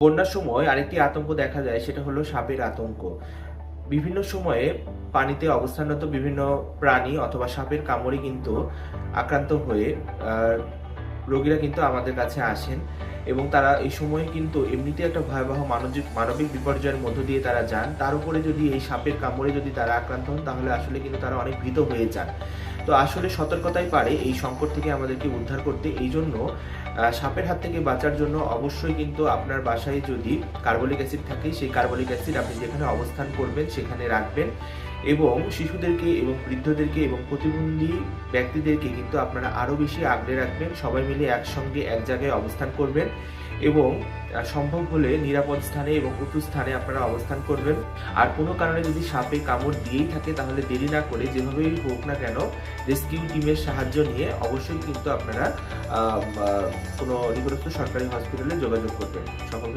বন্যার সময় আরেকটি আতঙ্ক দেখা যায়, সেটা হলো সাপের আতঙ্ক। বিভিন্ন সময়ে পানিতে অবস্থানরত বিভিন্ন প্রাণী অথবা সাপের কামড়ে কিন্তু আক্রান্ত হয়ে রোগীরা কিন্তু আমাদের কাছে আসেন এবং তারা এই সময়ে কিন্তু এমনিতে একটা ভয়াবহ মানবিক বিপর্যয়ের মধ্য দিয়ে তারা যান। তার উপরে যদি এই সাপের কামড়ে যদি তারা আক্রান্ত হন, তাহলে আসলে কিন্তু তারা অনেক ভীত হয়ে যান। তো আসলে সতর্কতাই পারে এই সংকট থেকে আমাদেরকে উদ্ধার করতে। এইজন্য সাপের হাত থেকে বাঁচার জন্য অবশ্যই কিন্তু আপনার বাসায় যদি কার্বলিক অ্যাসিড থাকে, সেই কার্বলিক অ্যাসিড আপনি যেখানে অবস্থান করবেন সেখানে রাখবেন এবং শিশুদেরকে এবং বৃদ্ধদেরকে এবং প্রতিবন্ধী ব্যক্তিদেরকে কিন্তু আপনারা আরও বেশি আগলে রাখবেন। সবাই মিলে একসঙ্গে এক জায়গায় অবস্থান করবেন এবং সম্ভব হলে নিরাপদ স্থানে এবং উঁচু স্থানে আপনারা অবস্থান করবেন। আর কোনো কারণে যদি সাপে কামড় দিয়েই থাকে, তাহলে দেরি না করে যেভাবেই হোক না কেন রেস্কিউ টিমের সাহায্য নিয়ে অবশ্যই কিন্তু আপনারা কোনো নিকটস্থ সরকারি হসপিটালে যোগাযোগ করবেন। সকলকে